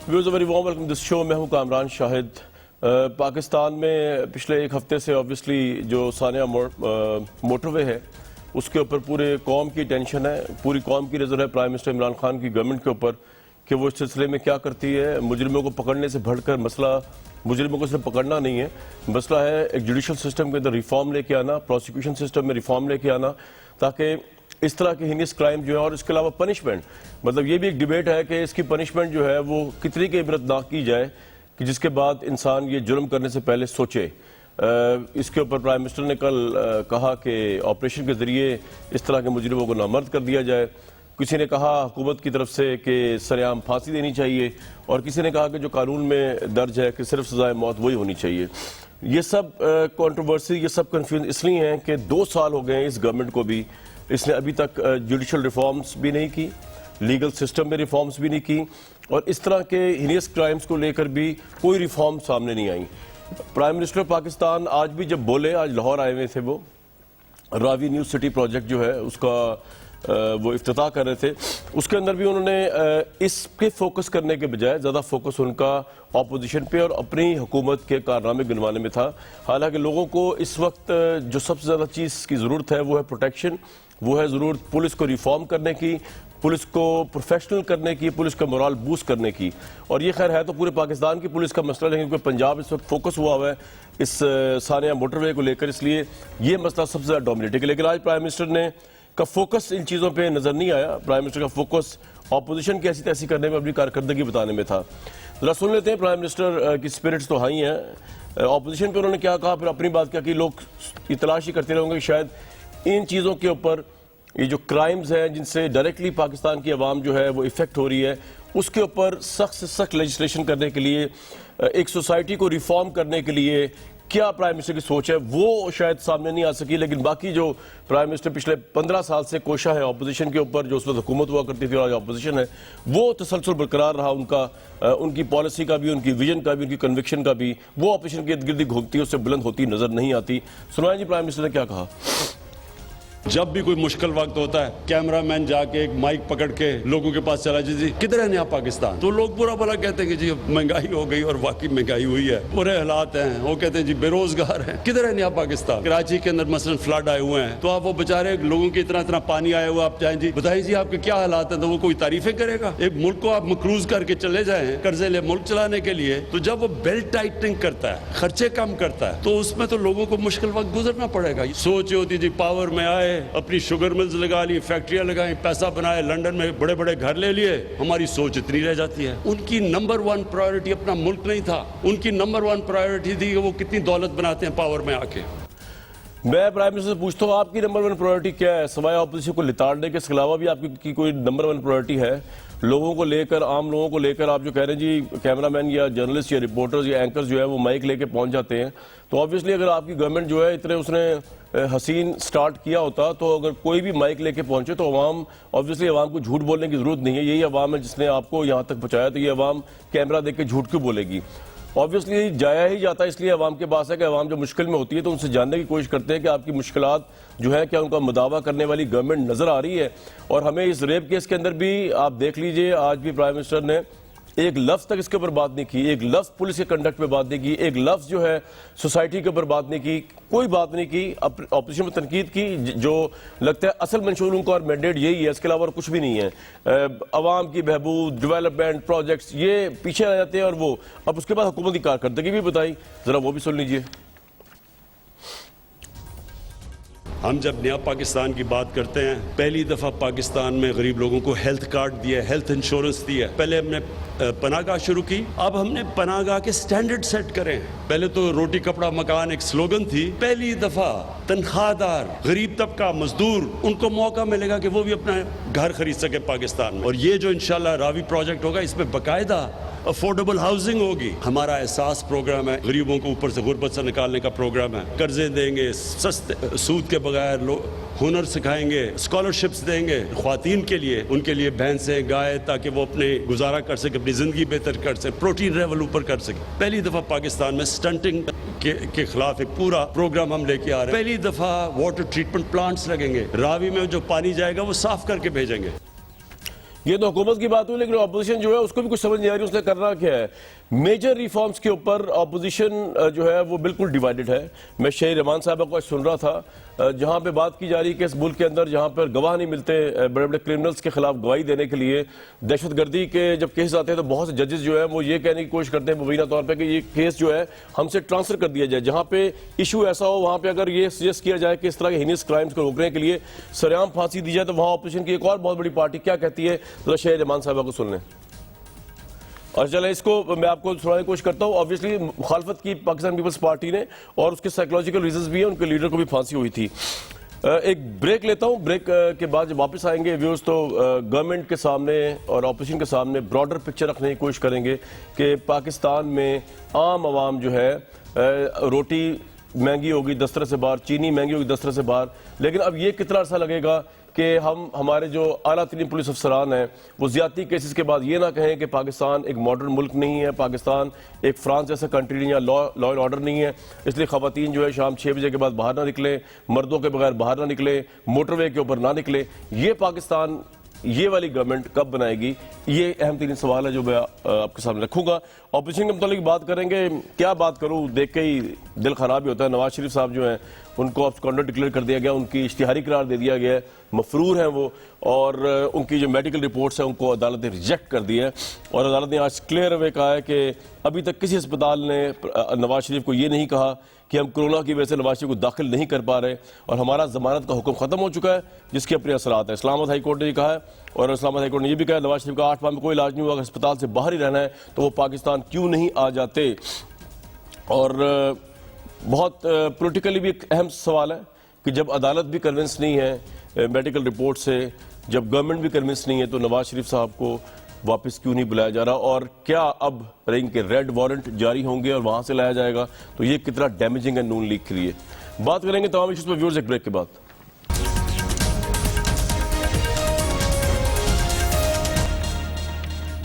Viewers very warm welcome دس شو. میں ہوں کامران شاہد. پاکستان میں پچھلے ایک ہفتے سے آبویسلی جو ثانیہ موٹر وے ہے اس کے اوپر پورے قوم کی ٹینشن ہے, پوری قوم کی نظر ہے پرائم منسٹر عمران خان کی گورنمنٹ کے اوپر کہ وہ اس سلسلے میں کیا کرتی ہے. مجرموں کو پکڑنے سے بڑھ کر مسئلہ مجرموں کو صرف پکڑنا نہیں ہے, مسئلہ ہے ایک جوڈیشل سسٹم کے اندر ریفارم لے کے آنا, پروسیکیوشن سسٹم میں ریفارم لے کے آنا, تاکہ اس طرح کے ہینیس کرائم جو ہے اور اس کے علاوہ پنشمنٹ, مطلب یہ بھی ایک ڈیبیٹ ہے کہ اس کی پنشمنٹ جو ہے وہ کتنی کی عبرتناک کی جائے کہ جس کے بعد انسان یہ جرم کرنے سے پہلے سوچے. اس کے اوپر پرائم منسٹر نے کل کہا کہ آپریشن کے ذریعے اس طرح کے مجرموں کو نامرد کر دیا جائے. کسی نے کہا حکومت کی طرف سے کہ سرعام پھانسی دینی چاہیے, اور کسی نے کہا کہ جو قانون میں درج ہے کہ صرف سزائے موت وہی ہونی چاہیے. یہ سب کنٹروورسی, یہ سب کنفیوژن اس لیے ہیں کہ 2 سال ہو گئے ہیں اس گورنمنٹ کو بھی, اس نے ابھی تک جوڈیشل ریفارمز بھی نہیں کی, لیگل سسٹم میں ریفارمز بھی نہیں کی, اور اس طرح کے ہینیس کرائمز کو لے کر بھی کوئی ریفارم سامنے نہیں آئی. پرائم منسٹر پاکستان آج بھی جب بولے, آج لاہور آئے ہوئے تھے, وہ راوی نیو سٹی پروجیکٹ جو ہے اس کا وہ افتتاح کر رہے تھے, اس کے اندر بھی انہوں نے اس پہ فوکس کرنے کے بجائے زیادہ فوکس ان کا اپوزیشن پہ اور اپنی حکومت کے کارنامے گنوانے میں تھا. حالانکہ لوگوں کو اس وقت جو سب سے زیادہ چیز کی ضرورت ہے وہ ہے پروٹیکشن, وہ ہے ضرورت پولیس کو ریفارم کرنے کی, پولیس کو پروفیشنل کرنے کی, پولیس کا مورال بوسٹ کرنے کی. اور یہ خیر ہے تو پورے پاکستان کی پولیس کا مسئلہ, لیکن کیونکہ پنجاب اس وقت فوکس ہوا ہوا ہے اس ثانیہ موٹر وے کو لے کر, اس لیے یہ مسئلہ سب سے زیادہ ڈومینیٹ ہے. لیکن آج پرائم منسٹر نے کا فوکس ان چیزوں پہ نظر نہیں آیا. پرائم منسٹر کا فوکس اپوزیشن کی ایسی تیسی کرنے میں, اپنی کارکردگی بتانے میں تھا. ذرا سن لیتے ہیں پرائم منسٹر کی سپرٹس تو ہائی ہیں. اپوزیشن پہ انہوں نے کیا کہا, پھر اپنی بات کیا کی. لوگ یہ تلاش ہی کرتے رہوں گے کہ شاید ان چیزوں کے اوپر یہ جو کرائمز ہیں جن سے ڈائریکٹلی پاکستان کی عوام جو ہے وہ افیکٹ ہو رہی ہے, اس کے اوپر سخت سے سخت لیجسلیشن کرنے کے لیے, ایک سوسائٹی کو ریفارم کرنے کے لیے کیا پرائم منسٹر کی سوچ ہے, وہ شاید سامنے نہیں آ سکی. لیکن باقی جو پرائم منسٹر پچھلے 15 سال سے کوشاں ہے اپوزیشن کے اوپر, جو اس وقت حکومت ہوا کرتی تھی اور اپوزیشن ہے, وہ تسلسل برقرار رہا ان کا, ان کی پالیسی کا بھی, ان کی ویژن کا بھی, ان کی کنوکشن کا بھی. وہ اپوزیشن کی ارد گرد گھومتی ہے, اس سے بلند ہوتی نظر نہیں آتی. سنائیں جی پرائم منسٹر نے کیا کہا. جب بھی کوئی مشکل وقت ہوتا ہے, کیمرہ مین جا کے ایک مائک پکڑ کے لوگوں کے پاس چلا جی کدھر ہے نیا پاکستان, تو لوگ برا بھلا کہتے ہیں کہ جی مہنگائی ہو گئی, اور واقعی مہنگائی ہوئی ہے, برے حالات ہیں. وہ کہتے ہیں جی بے روزگار ہیں, کدھر ہے نیا پاکستان. کراچی کے اندر مثلا فلڈ آئے ہوئے ہیں, تو آپ وہ بیچارے لوگوں کی اتنا پانی آیا ہوا, آپ جائیں جی بتائیں جی آپ کے کیا حالات ہیں, تو وہ کوئی تعریفیں کرے گا. ایک ملک کو آپ مقروض کر کے چلے جائیں قرضے لے ملک چلانے کے لیے, تو جب وہ بیلٹ ٹائٹنگ کرتا ہے, خرچے کم کرتا ہے, تو اس میں تو لوگوں کو مشکل وقت گزرنا پڑے گا. سوچ ہوتی جی پاور میں آئے, اپنی شوگر ملز لگا لی, فیکٹریاں لگائیں, پیسہ بنائے, لنڈن میں بڑے بڑے گھر لے لیے. ہماری سوچ اتنی رہ جاتی ہے. ان کی نمبر 1 پرائیورٹی اپنا ملک نہیں تھا, ان کی نمبر 1 پرائیورٹی تھی کہ وہ کتنی دولت بناتے ہیں پاور میں آ کے. میں پرائم منسٹر سے پوچھتا ہوں آپ کی نمبر 1 پرائیورٹی کیا ہے, سوائے اپوزیشن کو لتاڑنے کے, اس کے علاوہ بھی آپ کی کوئی نمبر 1 پرائیورٹی ہے لوگوں کو لے کر, عام لوگوں کو لے کر. آپ جو کہہ رہے ہیں جی کیمرہ مین یا جرنلسٹ یا رپورٹرز یا اینکرز جو ہے وہ مائک لے کے پہنچ جاتے ہیں, تو آبویسلی اگر آپ کی گورنمنٹ جو ہے اتنے اس نے حسین سٹارٹ کیا ہوتا, تو اگر کوئی بھی مائک لے کے پہنچے تو عوام, آبویسلی عوام کو جھوٹ بولنے کی ضرورت نہیں ہے. یہی عوام ہے جس نے آپ کو یہاں تک پہنچایا, تو یہ عوام کیمرہ دیکھ کے جھوٹ کیوں بولے گی. آبویسلی جایا ہی جاتا ہے اس لیے عوام کے پاس ہے کہ عوام جو مشکل میں ہوتی ہے تو ان سے جاننے کی کوشش کرتے ہیں کہ آپ کی مشکلات جو ہے کیا ان کا مداوع کرنے والی گورنمنٹ نظر آ رہی ہے. اور ہمیں اس ریپ کیس کے اندر بھی آپ دیکھ لیجئے, آج بھی پرائم منسٹر نے ایک لفظ تک اس کے اوپر بات نہیں کی, ایک لفظ پولیس کے کنڈکٹ پہ بات نہیں کی, ایک لفظ جو ہے سوسائٹی کے اوپر بات نہیں کی, کوئی بات نہیں کی. اپوزیشن میں تنقید کی, جو لگتا ہے اصل منشور ان کا اور مینڈیٹ یہی ہے, اس کے علاوہ اور کچھ بھی نہیں ہے. عوام کی بہبود, ڈیولپمنٹ پروجیکٹس, یہ پیچھے رہ جاتے ہیں. اور وہ اب اس کے بعد حکومت کی کارکردگی بھی بتائی, ذرا وہ بھی سن لیجئے. ہم جب نیا پاکستان کی بات کرتے ہیں, پہلی دفعہ پاکستان میں غریب لوگوں کو ہیلتھ کارڈ دیا, ہیلتھ انشورنس دیا. پہلے ہم نے پناہ گاہ شروع کی, اب ہم نے پناہ گاہ کے سٹینڈرڈ سیٹ کریں. پہلے تو روٹی کپڑا مکان ایک سلوگن تھی, پہلی دفعہ تنخواہ دار غریب طبقہ, مزدور, ان کو موقع ملے گا کہ وہ بھی اپنا گھر خرید سکے پاکستان میں. اور یہ جو انشاءاللہ راوی پروجیکٹ ہوگا, اس میں باقاعدہ افورڈیبل ہاؤسنگ ہوگی. ہمارا احساس پروگرام ہے, غریبوں کو اوپر سے غربت سے نکالنے کا پروگرام ہے. قرضے دیں گے سستے, سود کے بغیر, ہنر سکھائیں گے, اسکالرشپس دیں گے خواتین کے لیے, ان کے لیے بھینسیں, گائے, تاکہ وہ اپنے گزارا کر سکے, اپنی زندگی بہتر کر سکے, پروٹین لیول اوپر کر سکے. پہلی دفعہ پاکستان میں سٹنٹنگ کے خلاف ایک پورا پروگرام ہم لے کے آ رہے ہیں. پہلی دفعہ واٹر ٹریٹمنٹ پلانٹس لگیں گے, راوی میں جو پانی جائے گا وہ صاف کر کے بھیجیں گے. یہ تو حکومت کی بات ہوئی، لیکن اپوزیشن جو ہے اس کو بھی کچھ سمجھ نہیں آ رہی اس نے کرنا کیا ہے. میجر ریفارمز کے اوپر اپوزیشن جو ہے وہ بالکل ڈیوائیڈڈ ہے. میں شہید رحمان صاحبہ کو سن رہا تھا جہاں پہ بات کی جا رہی ہے کہ اس ملک کے اندر جہاں پر گواہ نہیں ملتے بڑے بڑے کرمنلز کے خلاف گواہی دینے کے لیے، دہشت گردی کے جب کیس آتے ہیں تو بہت سے ججز جو ہے وہ یہ کہنے کی کوشش کرتے ہیں مبینہ طور پہ کہ یہ کیس جو ہے ہم سے ٹرانسفر کر دیا جائے. جہاں پہ ایشو ایسا ہو وہاں پہ اگر یہ سجیسٹ کیا جائے کہ اس طرح کے ہینیس کرائمز کو روکنے کے لیے سریعام پھانسی دی جائے تو وہاں اپوزیشن کی ایک اور بہت بڑی پارٹی کیا کہتی ہے. ذرا شہید رحمان صاحبہ کو سن لیں. اور چلیں اس کو میں آپ کو سنانے کی کوشش کرتا ہوں. آبویسلی مخالفت کی پاکستان پیپلز پارٹی نے، اور اس کے سائیکولوجیکل ریزنز بھی ہیں، ان کے لیڈر کو بھی پھانسی ہوئی تھی. ایک بریک لیتا ہوں. بریک کے بعد جب واپس آئیں گے ویورز تو گورنمنٹ کے سامنے اور اپوزیشن کے سامنے براڈر پکچر رکھنے کی کوشش کریں گے کہ پاکستان میں عام عوام جو ہے روٹی مہنگی ہوگی دسترس سے باہر، چینی مہنگی ہوگی دسترس سے باہر، لیکن اب یہ کتنا عرصہ لگے گا کہ ہمارے جو اعلیٰ ترین پولیس افسران ہیں وہ زیادتی کیسز کے بعد یہ نہ کہیں کہ پاکستان ایک ماڈرن ملک نہیں ہے، پاکستان ایک فرانس جیسا کنٹری نہیں ہے، لا اینڈ آرڈر نہیں ہے، اس لیے خواتین جو ہے شام 6 بجے کے بعد باہر نہ نکلیں، مردوں کے بغیر باہر نہ نکلیں، موٹر وے کے اوپر نہ نکلیں. یہ پاکستان یہ والی گورنمنٹ کب بنائے گی؟ یہ اہم ترین سوال ہے جو میں آپ کے سامنے رکھوں گا. اپوزیشن کے متعلق بات کریں گے. کیا بات کروں، دیکھ کے ہی دل خراب ہی ہوتا ہے. نواز شریف صاحب جو ہیں ان کو ابسکانڈر ڈکلیئر کر دیا گیا، ان کی اشتہاری قرار دے دیا گیا ہے، مفرور ہیں وہ، اور ان کی جو میڈیکل رپورٹس ہیں ان کو عدالت نے ریجیکٹ کر دی ہے. اور عدالت نے آج کلیئر ہوئے کہا ہے کہ ابھی تک کسی اسپتال نے نواز شریف کو یہ نہیں کہا کہ ہم کرونا کی وجہ سے نواز شریف کو داخل نہیں کر پا رہے، اور ہمارا ضمانت کا حکم ختم ہو چکا ہے جس کے اپنے اثرات ہیں. اسلام آباد ہائی کورٹ نے یہ کہا ہے، اور اسلام آباد ہائی کورٹ نے یہ بھی کہا ہے نواز شریف کا 8 ماہ میں کوئی علاج نہیں ہوا، اگر اسپتال سے باہر ہی رہنا ہے تو وہ پاکستان کیوں نہیں آ جاتے. اور بہت پولیٹیکلی بھی ایک اہم سوال ہے کہ جب عدالت بھی کنونس نہیں ہے میڈیکل رپورٹ سے، جب گورنمنٹ بھی کنونس نہیں ہے، تو نواز شریف صاحب کو واپس کیوں نہیں بلایا جا رہا؟ اور کیا اب رنگ کے ریڈ وارنٹ جاری ہوں گے اور وہاں سے لایا جائے گا؟ تو یہ کتنا ڈیمیجنگ ہے نون لیگ کے لیے. بات کریں گے تمام ایشوز پر ویورز ایک بریک کے بعد.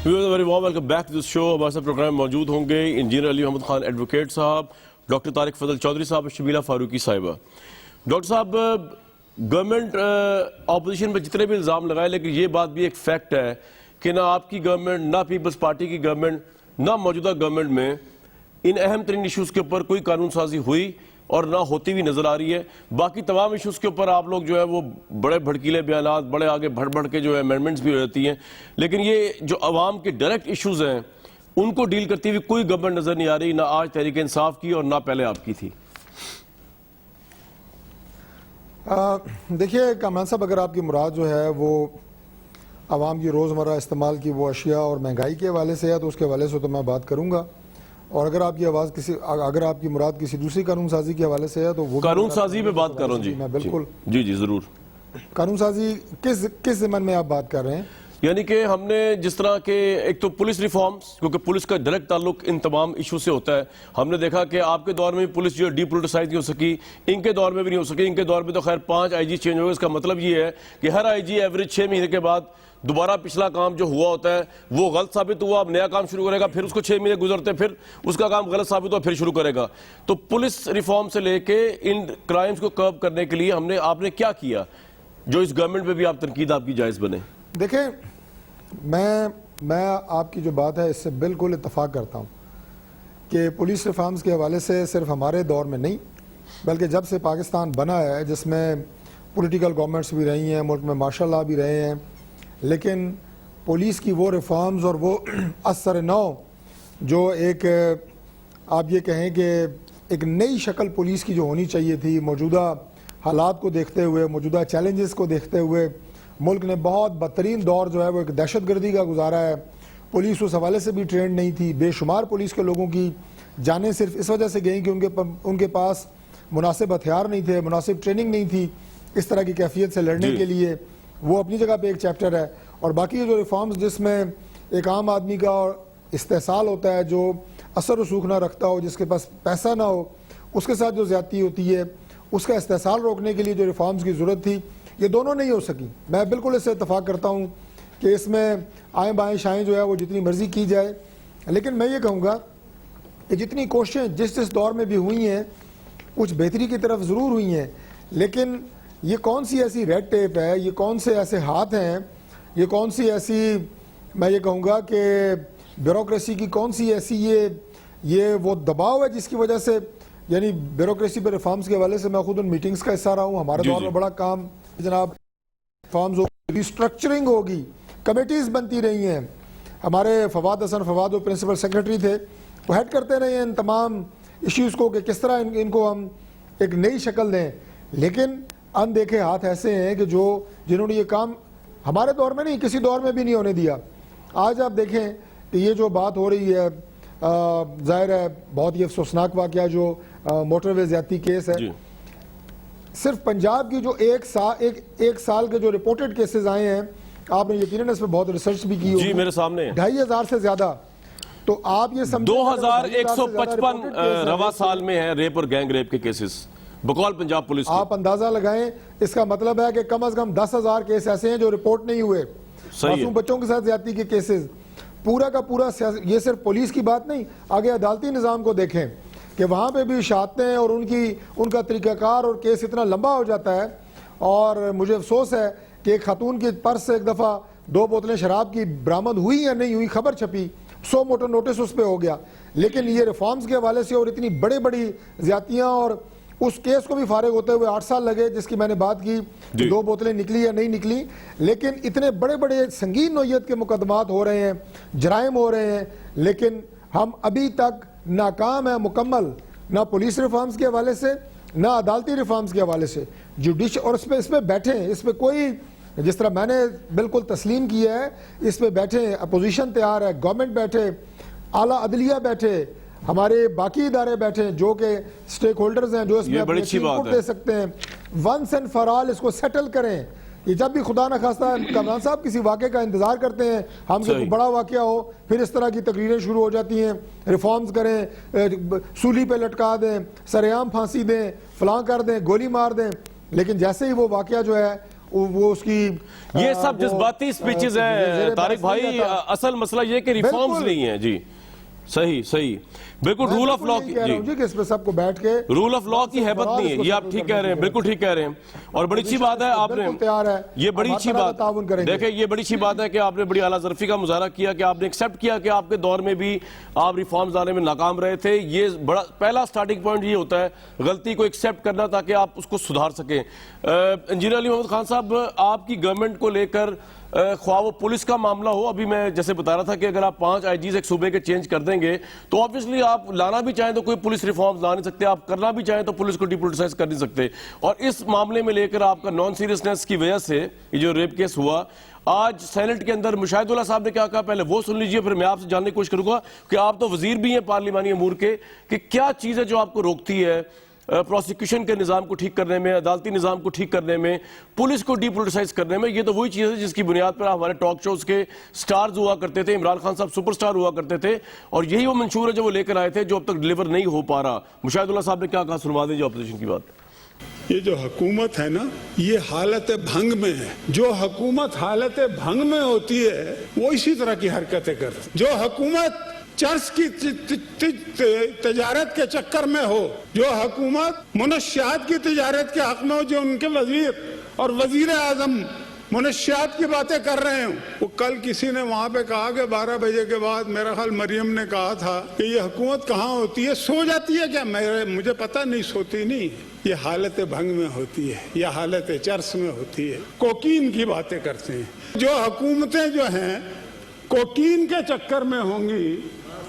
Very warm welcome back to this show. ہمارے ساتھ پروگرام میں موجود ہوں گے انجینئر علی محمد خان ایڈوکیٹ صاحب، ڈاکٹر طارق فضل چودھری صاحب، شبیلہ فاروقی صاحبہ. ڈاکٹر صاحب، گورنمنٹ اپوزیشن پہ جتنے بھی الزام لگائے، لیکن یہ بات بھی ایک فیکٹ ہے کہ نہ آپ کی گورنمنٹ، نہ پیپلز پارٹی کی گورنمنٹ، نہ موجودہ گورنمنٹ میں ان اہم ترین ایشوز کے اوپر کوئی قانون سازی ہوئی اور نہ ہوتی بھی نظر آ رہی ہے. باقی تمام ایشوز کے اوپر آپ لوگ جو ہے وہ بڑے بھڑکیلے بیانات، بڑے آگے بڑھ کے جو ہے امینڈمنٹس بھی ہو جاتی ہیں، لیکن یہ جو عوام کے ڈائریکٹ ایشوز ہیں ان کو ڈیل کرتی ہوئی کوئی گورنمنٹ نظر نہیں آ رہی، نہ آج تحریک انصاف کی اور نہ پہلے آپ کی تھی. دیکھیے کامران صاحب، اگر آپ کی مراد جو ہے وہ عوام کی روزمرہ استعمال کی وہ اشیاء اور مہنگائی کے حوالے سے ہے تو اس کے حوالے سے تو میں بات کروں گا. اور اگر آپ کی مراد کسی دوسری قانون سازی کے حوالے سے ہے تو وہ قانون سازی پہ بات کر رہا ہوں. جی میں بالکل جی ضرور. قانون سازی کس ضمن میں آپ بات کر رہے ہیں؟ یعنی کہ ہم نے جس طرح کے ایک تو پولیس ریفارمز، کیونکہ پولیس کا ڈائریکٹ تعلق ان تمام ایشو سے ہوتا ہے. ہم نے دیکھا کہ آپ کے دور میں پولیس جو ڈی پولیٹیسائز نہیں ہو سکی، ان کے دور میں بھی نہیں ہو سکی. ان کے دور میں تو خیر 5 آئی جی چینج ہوئے. اس کا مطلب یہ ہے کہ ہر آئی جی ایوریج 6 مہینے کے بعد دوبارہ پچھلا کام جو ہوا ہوتا ہے وہ غلط ثابت ہوا، اب نیا کام شروع کرے گا، پھر اس کو 6 مہینے گزرتے پھر اس کا کام غلط ثابت ہوا، پھر شروع کرے گا. تو پولیس ریفارم سے لے کے ان کرائمز کو کرب کرنے کے لیے آپ نے کیا کیا جو اس گورنمنٹ پہ بھی آپ تنقید آپ کی جائز بنے؟ دیکھیں، میں آپ کی جو بات ہے اس سے بالکل اتفاق کرتا ہوں کہ پولیس ریفارمز کے حوالے سے صرف ہمارے دور میں نہیں بلکہ جب سے پاکستان بنا ہے، جس میں پولیٹیکل گورنمنٹس بھی رہی ہیں، ملک میں مارشل لا بھی رہے ہیں، لیکن پولیس کی وہ ریفارمز اور وہ اثر نو جو ایک آپ یہ کہیں کہ ایک نئی شکل پولیس کی جو ہونی چاہیے تھی، موجودہ حالات کو دیکھتے ہوئے، موجودہ چیلنجز کو دیکھتے ہوئے، ملک نے بہت بدترین دور جو ہے وہ ایک دہشت گردی کا گزارا ہے. پولیس اس حوالے سے بھی ٹرینڈ نہیں تھی. بے شمار پولیس کے لوگوں کی جانیں صرف اس وجہ سے گئیں کہ ان کے پاس مناسب ہتھیار نہیں تھے، مناسب ٹریننگ نہیں تھی اس طرح کی کیفیت سے لڑنے کے لیے. وہ اپنی جگہ پہ ایک چیپٹر ہے. اور باقی جو ریفارمز جس میں ایک عام آدمی کا استحصال ہوتا ہے، جو اثر رسوخ نہ رکھتا ہو، جس کے پاس پیسہ نہ ہو، اس کے ساتھ جو زیادتی ہوتی ہے، اس کا استحصال روکنے کے لیے جو ریفارمز کی ضرورت تھی، یہ دونوں نہیں ہو سکی. میں بالکل اس سے اتفاق کرتا ہوں کہ اس میں آئیں بائیں شائیں جو ہے وہ جتنی مرضی کی جائے، لیکن میں یہ کہوں گا کہ جتنی کوششیں جس دور میں بھی ہوئی ہیں کچھ بہتری کی طرف ضرور ہوئی ہیں، لیکن یہ کون سی ایسی ریڈ ٹیپ ہے، یہ کون سے ایسے ہاتھ ہیں یہ کون سی ایسی میں یہ کہوں گا کہ بیوروکریسی کی کون سی ایسی یہ وہ دباؤ ہے جس کی وجہ سے یعنی بیوروکریسی پہ ریفارمز کے حوالے سے میں خود ان میٹنگز کا حصہ رہا ہوں. ہمارے دور میں بڑا کام جناب ریفارمز ہوگی, ریسٹرکچرنگ ہوگی, کمیٹیز بنتی رہی ہیں. ہمارے فواد حسن فواد جو پرنسپل سیکرٹری تھے وہ ہیڈ کرتے رہے ہیں ان تمام ایشوز کو کہ کس طرح ان کو ہم ایک نئی شکل دیں. لیکن اندیکھے ہاتھ ایسے ہیں کہ جنہوں نے یہ کام ہمارے دور میں نہیں کسی دور میں بھی نہیں ہونے دیا. آج آپ دیکھیں کہ یہ جو بات ہو رہی ہے ظاہر ہے بہت ہی افسوسناک واقعہ جو موٹر وے زیادتی کیس ہے. صرف پنجاب کی جو ایک سال کے جو رپورٹڈ کیسز آئے ہیں, آپ نے یقیناً اس پہ بہت ریسرچ بھی کی ہوگی, جی میرے سامنے 2500 سے زیادہ. تو آپ یہ سمجھیں 2155 رواں سال میں ہے ریپ اور گینگ ریپ کے کیسز بقول پنجاب پولیس. آپ اندازہ لگائیں, اس کا مطلب ہے کہ کم از کم 10,000 کیس ایسے ہیں جو رپورٹ نہیں ہوئے. معصوم بچوں کے ساتھ زیادتی کے کیسز پورا کا پورا. یہ صرف پولیس کی بات نہیں, آگے عدالتی نظام کو دیکھیں کہ وہاں پہ بھی شہادتیں اور ان کا طریقہ کار اور کیس اتنا لمبا ہو جاتا ہے. اور مجھے افسوس ہے کہ ایک خاتون کی پرس سے ایک دفعہ 2 بوتلیں شراب کی برآمد ہوئی یا نہیں ہوئی, خبر چھپی, 100 موٹر نوٹس اس پہ ہو گیا. لیکن یہ ریفارمز کے حوالے سے اور اتنی بڑی زیادتیاں اور اس کیس کو بھی فارغ ہوتے ہوئے 8 سال لگے جس کی میں نے بات کی, 2 بوتلیں نکلی یا نہیں نکلی. لیکن اتنے بڑے سنگین نوعیت کے مقدمات ہو رہے ہیں, جرائم ہو رہے ہیں, لیکن ہم ابھی تک ناکام ہیں مکمل, نہ پولیس ریفارمز کے حوالے سے نہ عدالتی ریفارمز کے حوالے سے. اور اس پہ بیٹھیں, اس پہ کوئی جس طرح میں نے بالکل تسلیم کیا ہے, اس پہ بیٹھیں, اپوزیشن تیار ہے, گورنمنٹ بیٹھے, اعلیٰ عدلیہ بیٹھے, ہمارے باقی ادارے بیٹھے جو کہ سٹیک ہولڈرز ہیں جو اس میں اپنی انپٹ دے سکتے ہیں. ونس اینڈ فار آل اس کو سیٹل کریں. یہ جب بھی خدا نہ خواستہ کامران صاحب کسی واقعے کا انتظار کرتے ہیں ہم کہ کوئی بڑا واقعہ ہو, پھر اس طرح کی تقریریں شروع ہو جاتی ہیں, ریفارمز کریں, سولی پہ لٹکا دیں, سرعام پھانسی دیں, فلاں کر دیں, گولی مار دیں. لیکن جیسے ہی وہ واقعہ جو ہے وہ اس کی یہ سب جذباتی سپیچز ہیں طارق بھائی, اصل مسئلہ یہ کہ ریفارمز نہیں ہیں. جی صحیح بالکل. رول آف لا کہ اس پہ سب کو بیٹھ کے رول آف لا کی حیبت نہیں ہے, یہ آپ ٹھیک کہہ رہے ہیں, بالکل ٹھیک کہہ رہے ہیں. اور بڑی اچھی بات ہے آپ نے, یہ بڑی اچھی بات دیکھیں, یہ بڑی اچھی بات ہے کہ آپ نے بڑی اعلیٰ ظرفی کا مظاہرہ کیا کہ آپ نے ایکسیپٹ کیا کہ آپ کے دور میں بھی آپ ریفارمز لانے میں ناکام رہے تھے. یہ بڑا پہلا سٹارٹنگ پوائنٹ یہ ہوتا ہے غلطی کو ایکسیپٹ کرنا تاکہ آپ اس کو سدھار سکیں. انجینئر علی محمد خان صاحب, آپ کی گورنمنٹ کو لے کر خواہ وہ پولیس کا معاملہ ہو, ابھی میں جیسے بتا رہا تھا کہ اگر آپ 5 آئی جیز ایک صوبے کے چینج کر دیں گے تو آبویسلی آپ لانا بھی چاہیں تو کوئی پولیس ریفارمز لا نہیں سکتے, آپ کرنا بھی چاہیں تو پولیس کو ڈی پولیٹیسائز کر نہیں سکتے. اور اس معاملے میں لے کر آپ کا نان سیریسنس کی وجہ سے یہ جو ریپ کیس ہوا, آج سینٹ کے اندر مشاہد اللہ صاحب نے کیا کہا, پہلے وہ سن لیجئے پھر میں آپ سے جاننے کی کوشش کروں گا کہ آپ تو وزیر بھی ہیں پارلیمانی امور کے, کہ کیا چیز ہے جو آپ کو روکتی ہے پروسیکیوشن کے نظام کو ٹھیک کرنے میں, عدالتی نظام کو ٹھیک کرنے میں, پولیس کو ڈی پولیٹیسائز کرنے میں. یہ تو وہی چیز ہے جس کی بنیاد پر ہمارے ٹاک شوز کے سٹارز ہوا کرتے تھے, عمران خان صاحب سپر سٹار ہوا کرتے تھے, اور یہی وہ منشور ہے جو وہ لے کر آئے تھے جو اب تک ڈیلیور نہیں ہو پا رہا. مشاہد اللہ صاحب نے کیا کہا, سنوا دیجیے اپوزیشن کی بات. یہ جو حکومت ہے نا, یہ حالت بھنگ میں ہے. جو حکومت حالت بھنگ میں ہوتی ہے وہ اسی طرح کی حرکتیں کرتی. جو حکومت چرس کی تجارت کے چکر میں ہو, جو حکومت منشیات کی تجارت کے حق میں ہو, جو ان کے وزیر اور وزیر اعظم منشیات کی باتیں کر رہے ہوں. وہ کل کسی نے وہاں پہ کہا کہ 12 بجے کے بعد, میرا خیال مریم نے کہا تھا کہ یہ حکومت کہاں ہوتی ہے, سو جاتی ہے کیا؟ مجھے پتہ نہیں, سوتی نہیں. یہ حالت بھنگ میں ہوتی ہے, یہ حالت چرس میں ہوتی ہے, کوکین کی باتیں کرتے ہیں. جو حکومتیں جو ہیں کوکین کے چکر میں ہوں گی,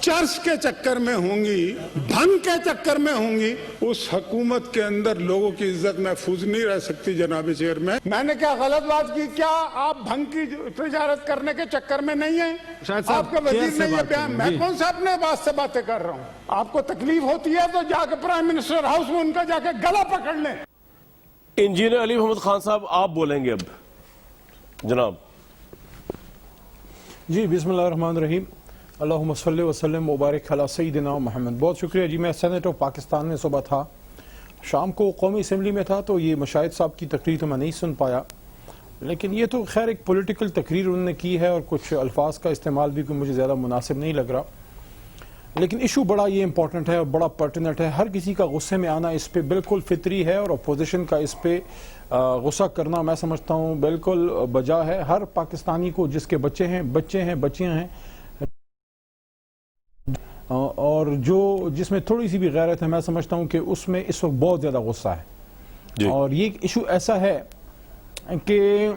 چرس کے چکر میں ہوں گی, بھنگ کے چکر میں ہوں گی, اس حکومت کے اندر لوگوں کی عزت محفوظ نہیں رہ سکتی. جناب چیئرمین, میں نے کیا غلط بات کی؟ کیا آپ بھنگ کی تجارت کرنے کے چکر میں نہیں ہیں؟ آپ کا وزیر نے یہ بیان, میں کون سا اپنے بات سے باتیں کر رہا ہوں؟ آپ کو تکلیف ہوتی ہے تو جا کے پرائم منسٹر ہاؤس میں ان کا جا کے گلا پکڑ لیں. انجینئر علی محمد خان صاحب, آپ بولیں گے اب. جناب. جی بسم اللہ الرحمن الرحیم. اللہم صلی وسلم مبارک علی سیدنا محمد. بہت شکریہ جی. میں سینیٹ آف پاکستان میں صبح تھا, شام کو قومی اسمبلی میں تھا, تو یہ مشاہد صاحب کی تقریر تو میں نہیں سن پایا, لیکن یہ تو خیر ایک پولیٹیکل تقریر انہوں نے کی ہے اور کچھ الفاظ کا استعمال بھی کوئی مجھے زیادہ مناسب نہیں لگ رہا. لیکن ایشو بڑا یہ امپورٹنٹ ہے اور بڑا پرٹیننٹ ہے. ہر کسی کا غصے میں آنا اس پہ بالکل فطری ہے اور اپوزیشن کا اس پہ غصہ کرنا میں سمجھتا ہوں بالکل بجا ہے. ہر پاکستانی کو جس کے بچے ہیں بچیاں ہیں اور جس میں تھوڑی سی بھی غیرت ہے، میں سمجھتا ہوں کہ اس میں اس وقت بہت زیادہ غصہ ہے. اور یہ ایشو ایسا ہے کہ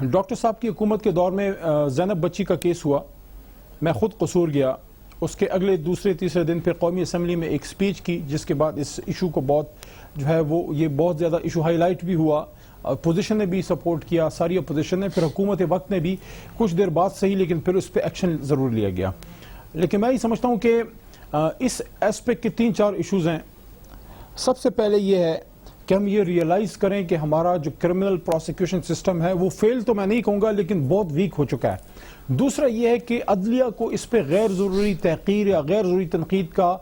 ڈاکٹر صاحب کی حکومت کے دور میں زینب بچی کا کیس ہوا. میں خود قصور گیا. اس کے اگلے دوسرے تیسرے دن پہ قومی اسمبلی میں ایک سپیچ کی، جس کے بعد اس ایشو کو بہت جو ہے یہ بہت زیادہ ایشو ہائی لائٹ بھی ہوا. اپوزیشن نے بھی سپورٹ کیا، ساری اپوزیشن نے، پھر حکومت وقت نے بھی کچھ دیر بعد صحیح، لیکن پھر اس پہ ایکشن ضرور لیا گیا. لیکن میں یہ سمجھتا ہوں کہ اس ایسپیکٹ کے 3-4 ایشوز ہیں. سب سے پہلے یہ ہے کہ ہم یہ ریئلائز کریں کہ ہمارا جو کرمنل پروسیکیوشن سسٹم ہے وہ فیل تو میں نہیں کہوں گا لیکن بہت ویک ہو چکا ہے. دوسرا یہ ہے کہ عدلیہ کو اس پہ غیر ضروری تحقیر یا غیر ضروری تنقید کا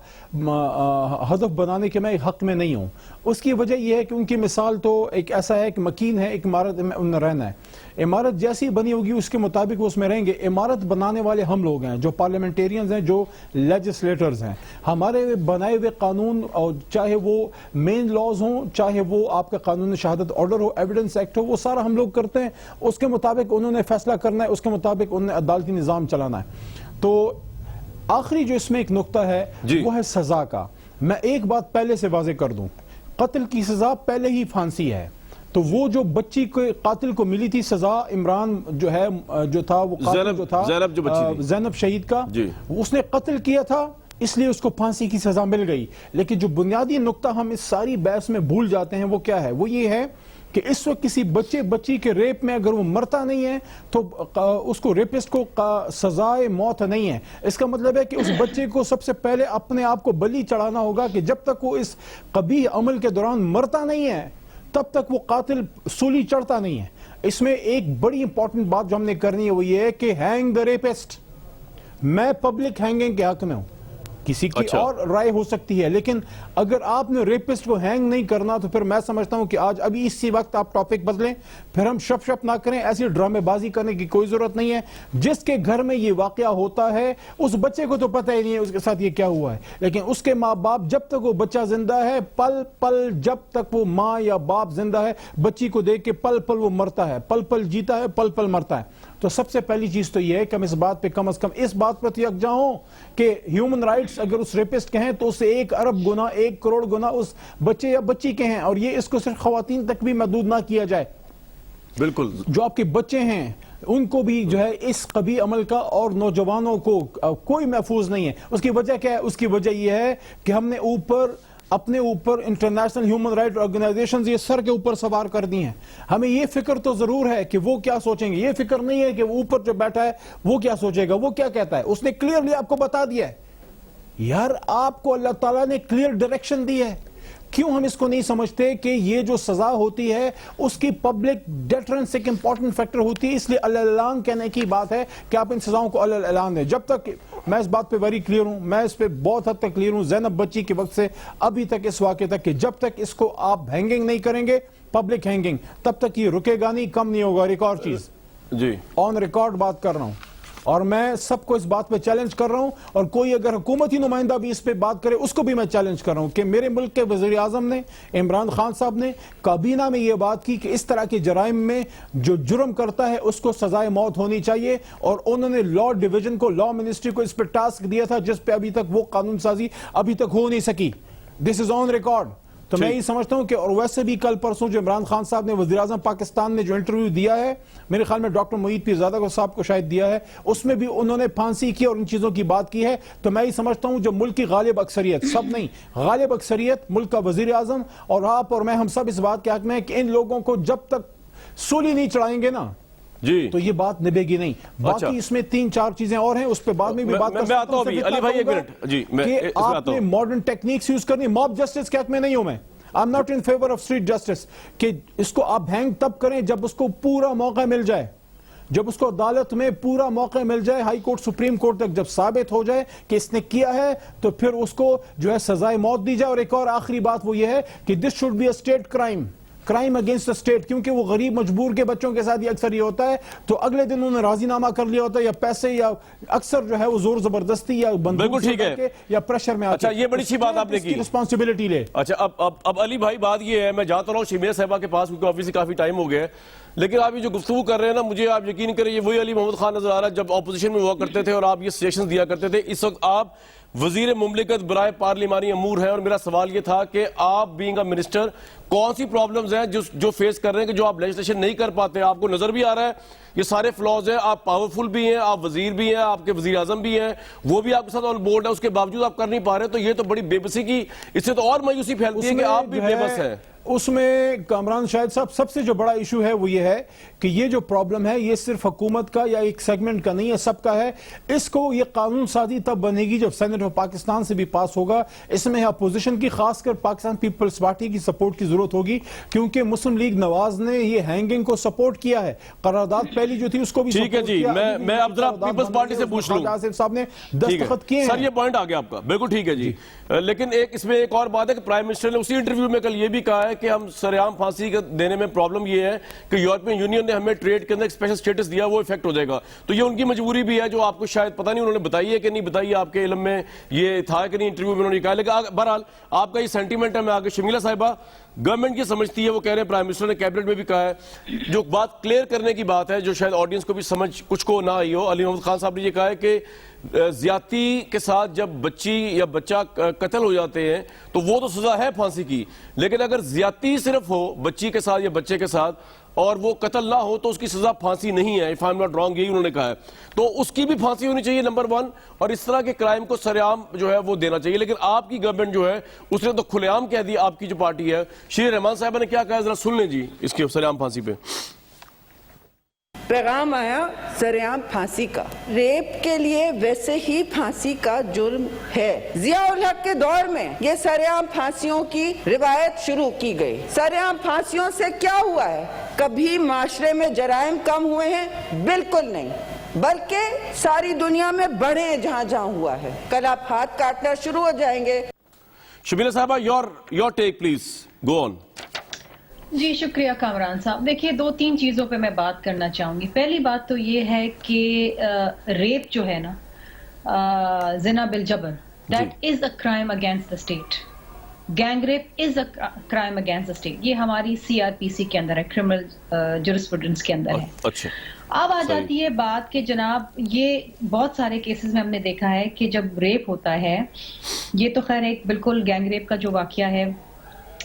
ہدف بنانے کے میں حق میں نہیں ہوں. اس کی وجہ یہ ہے کہ ان کی مثال تو ایک ایسا ہے کہ مکین ہے، ایک عمارت میں انہیں رہنا ہے. عمارت جیسی بنی ہوگی اس کے مطابق وہ اس میں رہیں گے. عمارت بنانے والے ہم لوگ ہیں جو پارلیمنٹیرینز ہیں، جو لیجسلیٹرز ہیں. ہمارے بنائے ہوئے قانون، اور چاہے وہ مین لاز ہوں، چاہے وہ آپ کا قانون شہادت آرڈر ہو، ایویڈنس ایکٹ ہو، وہ سارا ہم لوگ کرتے ہیں. اس کے مطابق انہوں نے فیصلہ کرنا ہے، اس کے مطابق انہوں نے عدالتی نظام چلانا ہے. تو آخری جو اس میں ایک نقطہ ہے وہ ہے سزا کا. میں ایک بات پہلے سے واضح کر دوں، قتل کی سزا پہلے ہی پھانسی ہے. تو وہ جو بچی کے قاتل کو ملی تھی سزا، عمران جو تھا وہ قاتل جو تھا زینب شہید کا، اس نے قتل کیا تھا، اس لیے اس کو پھانسی کی سزا مل گئی. لیکن جو بنیادی نقطہ ہم اس ساری بحث میں بھول جاتے ہیں وہ کیا ہے؟ وہ یہ ہے کہ اس وقت کسی بچی کے ریپ میں اگر وہ مرتا نہیں ہے تو اس کو ریپسٹ کو سزائے موت نہیں ہے. اس کا مطلب ہے کہ اس بچے کو سب سے پہلے اپنے آپ کو بلی چڑھانا ہوگا کہ جب تک وہ اس قبیح عمل کے دوران مرتا نہیں ہے تب تک وہ قاتل سولی چڑھتا نہیں ہے. اس میں ایک بڑی امپورٹنٹ بات جو ہم نے کرنی ہے وہ یہ ہے کہ ہینگ دا ریپسٹ. میں پبلک ہینگنگ کے حق میں ہوں، کسی کی اور رائے ہو سکتی ہے، لیکن اگر آپ نے ریپسٹ کو ہینگ نہیں کرنا تو پھر میں سمجھتا ہوں کہ آج ابھی اسی وقت آپ ٹاپک بدلیں، پھر ہم شپ نہ کریں. ایسی ڈرامے بازی کرنے کی کوئی ضرورت نہیں ہے. جس کے گھر میں یہ واقعہ ہوتا ہے اس بچے کو تو پتہ ہی نہیں ہے اس کے ساتھ یہ کیا ہوا ہے، لیکن اس کے ماں باپ جب تک وہ بچہ زندہ ہے، پل پل جب تک وہ ماں یا باپ زندہ ہے، بچی کو دیکھ کے پل پل وہ مرتا ہے، پل پل جیتا ہے، پل پل مرتا ہے. تو سب سے پہلی چیز تو یہ ہے کہ ہم اس بات پہ کم از کم اس بات پر یکجا ہوں کہ ہیومن رائٹس اگر اس ریپسٹ کے ہیں تو اسے 1 ارب گنا 1 کروڑ گنا اس بچے یا بچی کے ہیں، اور یہ اس کو صرف خواتین تک بھی محدود نہ کیا جائے. بالکل جو آپ کے بچے ہیں ان کو بھی جو ہے اس قبیح عمل کا، اور نوجوانوں کو کوئی محفوظ نہیں ہے. اس کی وجہ کیا ہے؟ اس کی وجہ یہ ہے کہ ہم نے اپنے اوپر انٹرنیشنل ہیومن رائٹ آرگنائزیشنز یہ سر کے اوپر سوار کر دی ہیں. ہمیں یہ فکر تو ضرور ہے کہ وہ کیا سوچیں گے، یہ فکر نہیں ہے کہ وہ اوپر جو بیٹھا ہے وہ کیا سوچے گا، وہ کیا کہتا ہے. اس نے کلیئرلی آپ کو بتا دیا ہے. یار آپ کو اللہ تعالیٰ نے کلیئر ڈائریکشن دی ہے. کیوں ہم اس کو نہیں سمجھتے کہ یہ جو سزا ہوتی ہے اس کی پبلک ڈیٹرنس ایک امپورٹنٹ فیکٹر ہوتی ہے. اس لیے اعلان کہنے کی بات ہے کہ آپ ان سزاؤں کو اعلان دیں. جب تک میں اس بات پہ ویری کلیئر ہوں، میں اس پہ بہت حد تک کلیئر ہوں، زینب بچی کے وقت سے ابھی تک اس واقعے تک، کہ جب تک اس کو آپ ہینگنگ نہیں کریں گے، پبلک ہینگنگ، تب تک یہ رکے گا نہیں، کم نہیں ہوگا. اور ایک اور چیز آن ریکارڈ بات کر رہا ہوں اور میں سب کو اس بات پہ چیلنج کر رہا ہوں، اور کوئی اگر حکومتی نمائندہ بھی اس پہ بات کرے اس کو بھی میں چیلنج کر رہا ہوں کہ میرے ملک کے وزیر اعظم نے، عمران خان صاحب نے کابینہ میں یہ بات کی کہ اس طرح کے جرائم میں جو جرم کرتا ہے اس کو سزائے موت ہونی چاہیے، اور انہوں نے لا ڈویژن کو، لا منسٹری کو اس پہ ٹاسک دیا تھا جس پہ ابھی تک وہ قانون سازی ابھی تک ہو نہیں سکی. دس از آن ریکارڈ. تو میں یہ سمجھتا ہوں کہ، اور ویسے بھی کل پرسوں جو عمران خان صاحب نے وزیر اعظم پاکستان نے جو انٹرویو دیا ہے، میرے خیال میں ڈاکٹر معید پیرزادہ صاحب کو شاید دیا ہے، اس میں بھی انہوں نے پھانسی کی اور ان چیزوں کی بات کی ہے. تو میں یہ سمجھتا ہوں جو ملک کی غالب اکثریت، سب نہیں، غالب اکثریت ملک کا وزیر اعظم اور آپ اور میں، ہم سب اس بات کے حق میں ہیں کہ ان لوگوں کو جب تک سولی نہیں چڑھائیں گے نا تو یہ بات نبھے گی نہیں. باقی اس میں 3-4 چیزیں اور ہیں، اس پہ بعد میں بھی بات کر سکتا ہوں. علی بھائی ایک منٹ، کہ آپ نے ماڈرن ٹیکنیکس یوز کرنی. موب جسٹس کے حق میں نہیں ہوں میں، I'm not in favor of street justice، کہ اس کو آپ ہینگ تب کریں جب اس کو پورا موقع مل جائے، جب اس کو عدالت میں پورا موقع مل جائے، ہائی کورٹ سپریم کورٹ تک جب ثابت ہو جائے کہ اس نے کیا ہے تو پھر اس کو جو ہے سزائے موت دی جائے. اور ایک اور آخری بات وہ یہ ہے کہ this should be a state crime. Crime against the state, کیونکہ وہ غریب مجبور کے بچوں کے ساتھ یہ اکثر یہ ہوتا ہے تو اگلے دن انہوں نے راضی نامہ کر لیا ہوتا ہے، یا پیسے یا اکثر جو ہے وہ زور زبردستی یا بندوق سے کر کے یا پریشر میں اچھا یہ بڑی سی بات آپ نے کی، رسپانسبلٹی لے. اچھا اب علی بھائی بات یہ ہے، میں جاتا رہا ہوں شمیہ صاحبہ کے پاس کیونکہ آفس سے کافی ٹائم ہو گیا ہے، لیکن آپ یہ جو گفتگو کر رہے ہیں نا، مجھے آپ یقین کریں یہ وہی علی محمد خان نظر آ رہا ہے جب اپوزیشن میں ہوا کرتے تھے اور آپ یہ سجیشنز دیا کرتے تھے. اس وقت آپ وزیر مملکت برائے پارلیمانی امور ہیں، اور میرا سوال یہ تھا کہ آپ بینگ اے منسٹر کون سی پرابلمز ہیں جو فیس کر رہے ہیں کہ جو آپ لیجسلیشن نہیں کر پاتے؟ آپ کو نظر بھی آ رہا ہے یہ سارے فلاز ہیں، آپ پاورفل بھی ہیں، آپ وزیر بھی ہیں، آپ کے وزیر اعظم بھی ہیں، وہ بھی آپ کے ساتھ آن بورڈ ہے، اس کے باوجود آپ کر نہیں پا رہے، تو یہ تو بڑی بے بسی کی، اس سے تو اور مایوسی پھیلتی ہے کہ آپ بھی بے بس ہیں. اس میں کامران شاہد صاحب سب سے جو بڑا ایشو ہے وہ یہ ہے کہ یہ جو پرابلم ہے یہ صرف حکومت کا یا ایک سیگمنٹ کا نہیں ہے، سب کا ہے. اس کو یہ قانون سازی تب بنے گی جب سینٹ آف پاکستان سے بھی پاس ہوگا. اس میں اپوزیشن کی خاص کر پاکستان پیپلز پارٹی کی سپورٹ کی ضرورت ہوگی، کیونکہ مسلم لیگ نواز نے یہ ہینگنگ کو سپورٹ کیا ہے. قرارداد پہلی جو تھی اس کو بھی ٹھیک ہے جی، میں اب ذرا پیپلز پارٹی سے پوچھ لوں. آصف صاحب نے دستخط کیے ہیں. سر یہ پوائنٹ آ گیا آپ کا، بالکل ٹھیک ہے جی. لیکن اس میں ایک اور بات ہے کہ پرائم منسٹر نے اسی انٹرویو میں کل یہ بھی کہا ہے کہ ہم سریعام پھانسی دینے میں پرابلم یہ ہے کہ یورپین یونین نے ہمیں ٹریڈ کے اندر ایک اسپیشل سٹیٹس دیا، وہ افیکٹ ہو جائے گا. تو یہ ان کی مجبوری بھی ہے جو آپ کو شاید پتہ نہیں انہوں نے بتائی ہے کہ نہیں بتائی، آپ کے علم میں یہ تھا کہ نہیں انٹرویو میں انہوں نے کہا. لیکن بہرحال آپ کا یہ سینٹیمنٹ ہے. میں آگے شمیلہ صاحبہ گورنمنٹ کی سمجھتی ہے، وہ کہہ رہے ہیں پرائم منسٹر نے کیبنٹ میں بھی کہا ہے، جو بات کلیئر کرنے کی بات ہے جو شاید آڈینس کو بھی سمجھ کچھ کو نہ آئی ہو. علی محمد خان صاحب نے یہ کہا ہے کہ زیادتی کے ساتھ جب بچی یا بچہ قتل ہو جاتے ہیں تو وہ تو سزا ہے پھانسی کی، لیکن اگر زیادتی صرف ہو بچی کے ساتھ یا بچے کے ساتھ اور وہ قتل نہ ہو تو اس کی سزا پھانسی نہیں ہے. if I'm not wrong یہی انہوں نے کہا ہے. تو اس کی بھی پھانسی ہونی چاہیے نمبر 1، اور اس طرح کے کرائم کو سرعام جو ہے وہ دینا چاہیے. لیکن آپ کی گورنمنٹ جو ہے اس نے تو کھلے عام کہہ دیا، آپ کی جو پارٹی ہے. شیر رحمان صاحبہ نے کیا کہا ذرا سن لیں جی اس کی سرعام پھانسی پہ. پیغام آیا سرعام پھانسی کا. ریپ کے لیے ویسے ہی پھانسی کا جرم ہے. ضیاء الحق کے دور میں یہ سرعام پھانسیوں کی روایت شروع کی گئی. سرعام پھانسیوں سے کیا ہوا ہے؟ کبھی معاشرے میں جرائم کم ہوئے ہیں؟ بالکل نہیں، بلکہ ساری دنیا میں بڑھے جہاں جہاں ہوا ہے. کل آپ ہاتھ کاٹنا شروع ہو جائیں گے. شبیلہ صاحبہ یور ٹیک پلیز، گو آن. جی شکریہ کامران صاحب. دیکھیے 2-3 چیزوں پہ میں بات کرنا چاہوں گی. پہلی بات تو یہ ہے کہ ریپ جو ہے نا، زنا بالجبر، that is a crime against the state. Gang rape is a crime against the state. یہ ہماری CRPC کے اندر ہے، کرمنل جورسپروڈنس کے اندر ہے. اچھا اب آ جاتی ہے بات کہ جناب یہ بہت سارے کیسز میں ہم نے دیکھا ہے کہ جب ریپ ہوتا ہے، یہ تو خیر ایک بالکل گینگ ریپ کا جو واقعہ ہے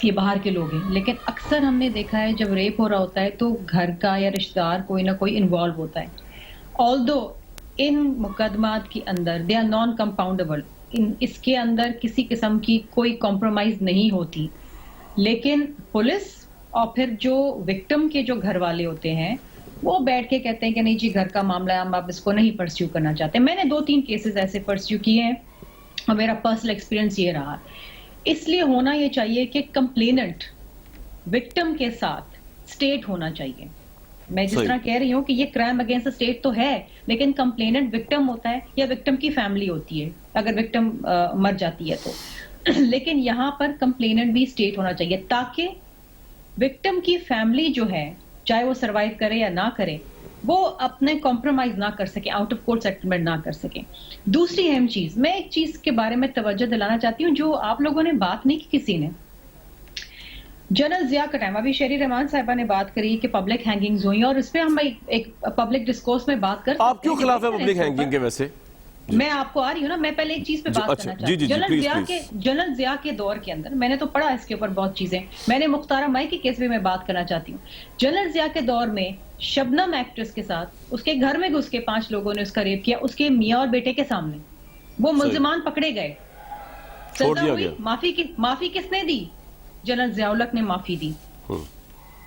یہ باہر کے لوگ ہیں، لیکن اکثر ہم نے دیکھا ہے جب ریپ ہو رہا ہوتا ہے تو گھر کا یا رشتہ دار کوئی نہ کوئی انوالو ہوتا ہے. آلدو ان مقدمات کے اندر دے آر نان کمپاؤنڈیبل، اس کے اندر کسی قسم کی کوئی کمپرومائز نہیں ہوتی. لیکن پولیس اور پھر جو وکٹم کے جو گھر والے ہوتے ہیں وہ بیٹھ کے کہتے ہیں کہ نہیں جی گھر کا معاملہ ہے، ہم اب اس کو نہیں پرسیو کرنا چاہتے. میں نے 2-3 کیسز ایسے پرسیو کیے ہیں اور میرا پرسنل ایکسپیرینس یہ رہا. اس لیے ہونا یہ چاہیے کہ کمپلیننٹ وکٹم کے ساتھ اسٹیٹ ہونا چاہیے. میں جس طرح کہہ رہی ہوں کہ یہ کرائم اگینسٹ اسٹیٹ تو ہے، لیکن کمپلیننٹ وکٹم ہوتا ہے یا وکٹم کی فیملی ہوتی ہے اگر وکٹم مر جاتی ہے تو. لیکن یہاں پر کمپلیننٹ بھی اسٹیٹ ہونا چاہیے تاکہ وکٹم کی فیملی جو ہے چاہے وہ سروائیو کرے یا نہ کرے وہ اپنے کمپرومائز نہ کر سکیں، آؤٹ آف کورٹ سیٹلمنٹ نہ کر سکیں. دوسری اہم چیز، میں ایک چیز کے بارے میں توجہ دلانا چاہتی ہوں جو آپ لوگوں نے بات نہیں کی کسی نے. جنرل ضیاء کا ٹائم، ابھی شہری رحمان صاحبہ نے بات کری کہ پبلک ہینگنگز ہوئی اور اس پہ ہم ایک پبلک ڈسکورس میں بات کر سکتے ہیں. آپ کیوں خلاف ہے پبلک ہینگنگ کے؟ ویسے میں آپ کو آ رہی ہوں نا، میں پہلے ایک چیز پہ بات کرنا چاہتی ہوں. جنرل ضیاء کے دور کے اندر میں نے تو پڑھا اس کے اوپر بہت چیزیں. میں نے مختارہ مائی کے کیس پہ میں بات کرنا چاہتی ہوں. جنرل ضیاء کے دور میں شبنم ایکٹریس کے ساتھ اس کے گھر میں گھس کے 5 لوگوں نے اس کا ریپ کیا، اس کے میاں اور بیٹے کے سامنے. وہ ملزمان پکڑے گئے، سزا ہوئی. معافی کس نے دی؟ جنرل ضیاء الحق نے معافی دی،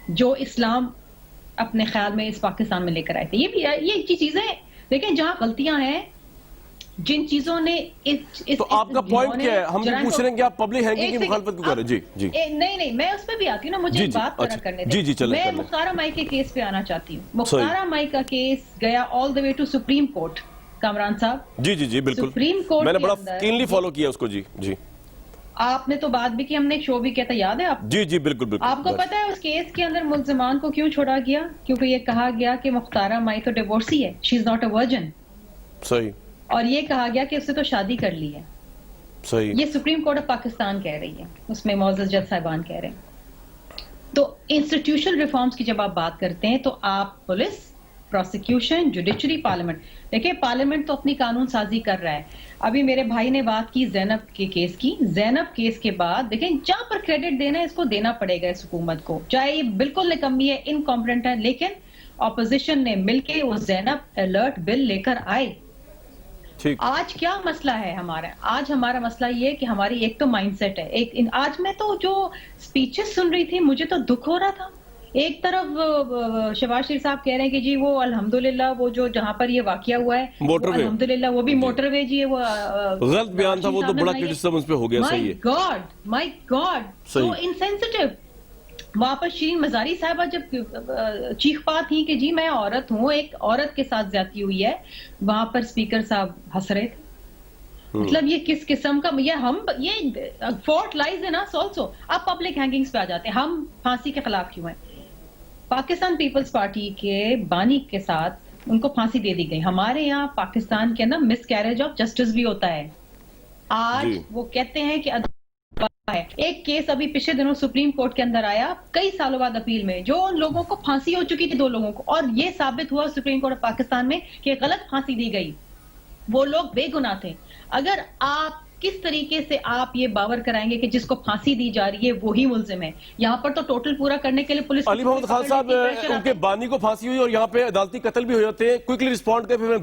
جو اسلام اپنے خیال میں اس پاکستان میں لے کر آئے تھے. یہ چیزیں دیکھیں جہاں غلطیاں ہیں، جن چیزوں نے تو آپ کا پوائنٹ کیا ہے؟ ہم پوچھ رہے ہیں کہ آپ پبلک ہینگنگ کی مخالفت کیوں کر رہے ہیں؟ جی نہیں میں اس پہ بھی آتی ہوں نا، مجھے بات پورا کرنے دیں. میں مختارہ مائی کے کیس پہ آنا چاہتی ہوں. مختارہ مائی کا کیس گیا all the way to supreme court. Kamran صاحب جی بالکل، سپریم کورٹ میں نے بڑا کینلی فالو کیا اس کو. جی آپ نے تو بات بھی کی, ہم نے ایک شو بھی کیا تھا, یاد ہے آپ؟ جی جی بالکل بالکل. آپ کو پتا ہے اس کیس کے اندر ملزمان کو کیوں چھوڑا گیا؟ کیونکہ یہ کہا گیا کہ مختارہ مائی تو ڈیورسی ہے, شی از ناٹ اے ورجن. صحیح. اور یہ کہا گیا کہ اس سے تو شادی کر لی ہے. صحیح. یہ سپریم کورٹ آف پاکستان کہہ رہی ہے, اس میں معزز جج صاحبان کہہ رہے ہیں. تو انسٹیٹیوشنل ریفارمز کی جب آپ بات کرتے ہیں تو آپ پولیس, پروسیکیوشن, جوڈیشری, پارلیمنٹ, دیکھیں پارلیمنٹ تو اپنی قانون سازی کر رہا ہے. ابھی میرے بھائی نے بات کی زینب کے کیس کی. زینب کیس کے بعد دیکھیں جہاں پر کریڈٹ دینا ہے اس کو دینا پڑے گا اس حکومت کو, چاہے یہ بالکل نکمی ہے, انکمپٹنٹ ہے, لیکن اپوزیشن نے مل کے وہ زینب الرٹ بل لے کر آئے. آج کیا مسئلہ ہے ہمارا؟ آج ہمارا مسئلہ یہ ہے کہ ہماری ایک تو مائنڈ سیٹ ہے. ایک آج میں تو جو سپیچز سن رہی تھی مجھے تو دکھ ہو رہا تھا. ایک طرف شہباز شریف صاحب کہہ رہے ہیں کہ جی وہ الحمدللہ وہ جو جہاں پر یہ واقعہ ہوا ہے الحمدللہ وہ بھی موٹر وے, جی وہ غلط بیان تھا, وہ تو بڑا کرٹیسزم اس پہ ہو گیا. صحیح ہے. مائی گاڈ سو انسینسٹیو. وہاں پر شیرین مزاری صاحبہ جب چیخ پا تھی کہ جی میں عورت ہوں, ایک عورت کے ساتھ زیادتی ہوئی ہے, وہاں پر اسپیکر صاحب ہنس رہے تھے. مطلب یہ کس قسم کا, یہ فورٹ لائز ان اس آلسو. آپ پبلک ہینگنگز پہ آ جاتے ہیں. ہم پھانسی کے خلاف کیوں ہیں؟ پاکستان پیپلز پارٹی کے بانی کے ساتھ ان کو پھانسی دے دی گئی. ہمارے یہاں پاکستان کے اندر مس کیریج آف جسٹس بھی ہوتا ہے. آج وہ کہتے ہیں کہ ہے. ایک کیس ابھی پچھلے دنوں سپریم کورٹ کے اندر آیا, کئی سالوں بعد اپیل میں, جو ان لوگوں کو پھانسی ہو چکی تھی 2 لوگوں کو, اور یہ ثابت ہوا سپریم کورٹ آف پاکستان میں کہ غلط پھانسی دی گئی. وہ لوگ بے گناہ تھے. اگر آپ کس طریقے سے آپ یہ باور کرائیں گے کہ جس کو پھانسی دی جا رہی ہے وہی ملزم ہے؟ یہاں پر تو ٹوٹل پورا کرنے کے لیے پولیس. علی محمد خان صاحب, ان کے بانی کو پھانسی ہوئی اور یہاں پہ عدالتی قتل بھی ہو جاتے ہیں. کوئکلی رسپونڈ کریں.